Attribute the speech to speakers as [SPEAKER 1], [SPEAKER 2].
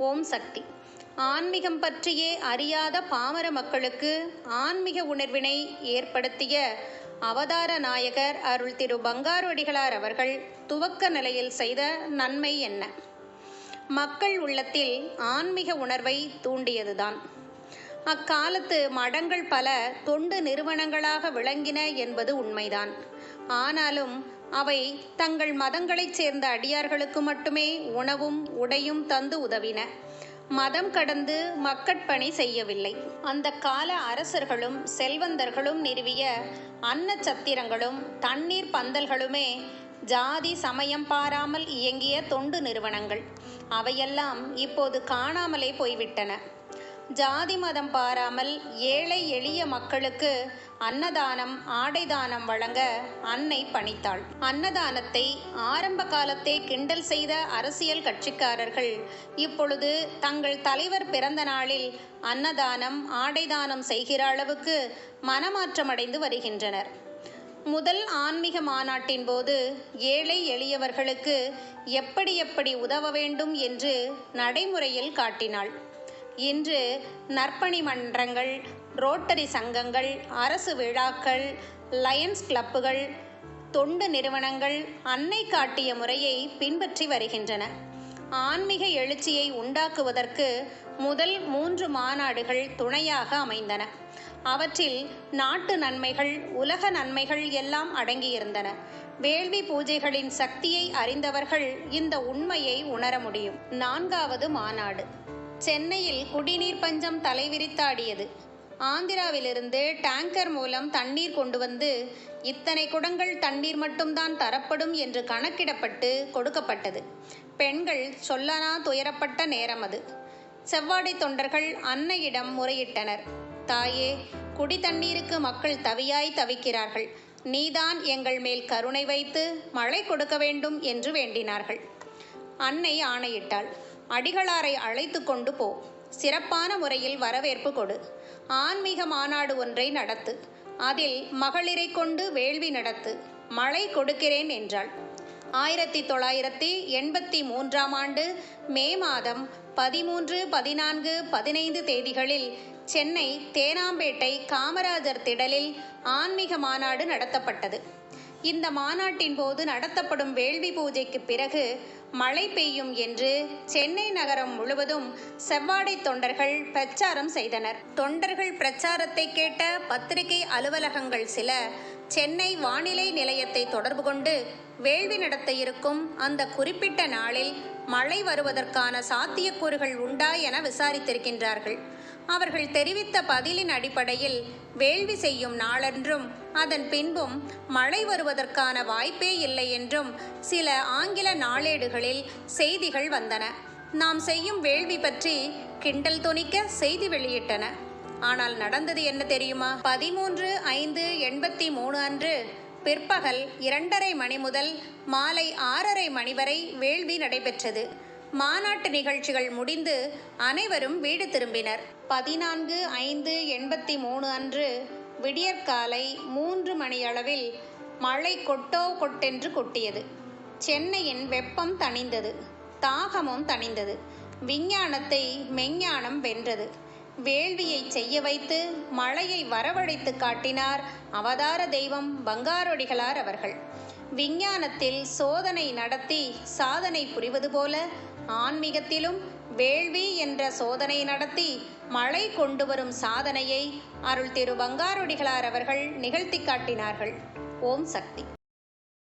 [SPEAKER 1] ஓம் சக்தி. ஆன்மீகம் பற்றியே அறியாத பாமர மக்களுக்கு ஆன்மீக உணர்வினை ஏற்படுத்திய அவதார நாயகர் அருள் திரு பங்காருஅடிகளார் அவர்கள் துவக்க நிலையில் செய்த நன்மை என்ன? மக்கள் உள்ளத்தில் ஆன்மீக உணர்வை தூண்டியதுதான். அக்காலத்து மடங்கள் பல தொண்டு நிறுவனங்களாக விளங்கின என்பது உண்மைதான். ஆனாலும் அவை தங்கள் மதங்களைச் சேர்ந்த அடியார்களுக்கு மட்டுமே உணவும் உடையும் தந்து உதவின. மதம் கடந்து மக்கட்பணி செய்யவில்லை. அந்த கால அரசர்களும் செல்வந்தர்களும் நிறுவிய அன்ன சத்திரங்களும் தண்ணீர் பந்தல்களுமே ஜாதி சமயம் பாராமல் இயங்கிய தொண்டு நிறுவனங்கள். அவையெல்லாம் இப்போது காணாமலே போய்விட்டன. ஜாதி மதம் பாராமல் ஏழை எளிய மக்களுக்கு அன்னதானம் ஆடைதானம் வழங்க அன்னை பணித்தாள். அன்னதானத்தை ஆரம்ப காலத்தே கிண்டல் செய்த அரசியல் கட்சிக்காரர்கள் இப்பொழுது தங்கள் தலைவர் பிறந்த நாளில் அன்னதானம் ஆடைதானம் செய்கிற அளவுக்கு மனமாற்றமடைந்து வருகின்றனர். முதல் ஆன்மீக மாநாட்டின் போது ஏழை எளியவர்களுக்கு எப்படி எப்படி உதவ வேண்டும் என்று நடைமுறையில் காட்டினாள். இன்று நற்பணி மன்றங்கள், ரோட்டரி சங்கங்கள், அரசு விழாக்கள், லயன்ஸ் கிளப்புகள், தொண்டு நிறுவனங்கள் அன்னை காட்டிய முறையை பின்பற்றி வருகின்றன. ஆன்மீக எழுச்சியை உண்டாக்குவதற்கு முதல் 3 மாநாடுகள் துணையாக அமைந்தன. அவற்றில் நாட்டு நன்மைகள், உலக நன்மைகள் எல்லாம் அடங்கியிருந்தன. வேள்வி பூஜைகளின் சக்தியை அறிந்தவர்கள் இந்த உண்மையை உணர முடியும். 4வது மாநாடு சென்னையில் குடிநீர் பஞ்சம் தலைவிரித்தாடியது. ஆந்திராவிலிருந்து டேங்கர் மூலம் தண்ணீர் கொண்டு வந்து இத்தனை குடங்கள் தண்ணீர் மட்டும்தான் தரப்படும் என்று கணக்கிடப்பட்டு கொடுக்கப்பட்டது. பெண்கள் சொல்லனா துயரப்பட்ட நேரம் அது. செவ்வாடை தொண்டர்கள் அன்னையிடம் முறையிட்டனர். தாயே, குடி தண்ணீருக்கு மக்கள் தவியாய் தவிக்கிறார்கள். நீதான் எங்கள் மேல் கருணை வைத்து மழை கொடுக்க வேண்டும் என்று வேண்டினார்கள். அன்னை ஆணையிட்டாள். அடிகளாரை அழைத்து கொண்டு போ. சிறப்பான முறையில் வரவேற்பு கொடு. ஆன்மீக மாநாடு ஒன்றை நடத்து. அதில் மகளிரை கொண்டு வேள்வி நடத்து. மழை கொடுக்கிறேன் என்றாள். 1983ஆம் ஆண்டு மே மாதம் 13, 14, 15 தேதிகளில் சென்னை தேனாம்பேட்டை காமராஜர் திடலில் ஆன்மீக மாநாடு நடத்தப்பட்டது. இந்த மாநாட்டின் போது நடத்தப்படும் வேள்வி பூஜைக்கு பிறகு மழை பெய்யும் என்று சென்னை நகரம் முழுவதும் செவ்வாடை தொண்டர்கள் பிரச்சாரம் செய்தனர். தொண்டர்கள் பிரச்சாரத்தை கேட்ட பத்திரிகை அலுவலகங்கள் சில சென்னை வானிலை நிலையத்தை தொடர்பு கொண்டு வேள்வி நடத்த இருக்கும் அந்த குறிப்பிட்ட நாளில் மழை வருவதற்கான சாத்தியக்கூறுகள் உண்டா என விசாரித்திருக்கின்றார்கள். அவர்கள் தெரிவித்த பதிலின் அடிப்படையில் வேள்வி செய்யும் நாளென்றும் அதன் பின்பும் மழை வருவதற்கான வாய்ப்பே இல்லை என்றும் சில ஆங்கில நாளேடுகளில் செய்திகள் வந்தன. நாம் செய்யும் வேள்வி பற்றி கிண்டல் தொனிக்க செய்தி வெளியிட்டன. ஆனால் நடந்தது என்ன தெரியுமா? 13/5/83 அன்று பிற்பகல் 2:30 மணி முதல் மாலை 6:30 மணி வரை வேள்வி நடைபெற்றது. மாநாட்டு நிகழ்ச்சிகள் முடிந்து அனைவரும் வீடு திரும்பினர். 14/5/83 அன்று விடியற்காலை 3 மணியளவில் மழை கொட்டோ கொட்டென்று கொட்டியது. சென்னையின் வெப்பம் தணிந்தது, தாகமும் தணிந்தது. விஞ்ஞானத்தை மெஞ்ஞானம் வென்றது. வேள்வியை செய்ய வைத்து மழையை வரவழைத்து காட்டினார் அவதார தெய்வம் பங்காருஅடிகளார் அவர்கள். விஞ்ஞானத்தில் சோதனை நடத்தி சாதனை புரிவது போல ஆன்மீகத்திலும் வேள்வி என்ற சோதனை நடத்தி மழை கொண்டு வரும் சாதனையை அருள் திரு பங்காருஅடிகளார் அவர்கள் நிகழ்த்தி காட்டினார்கள். ஓம் சக்தி.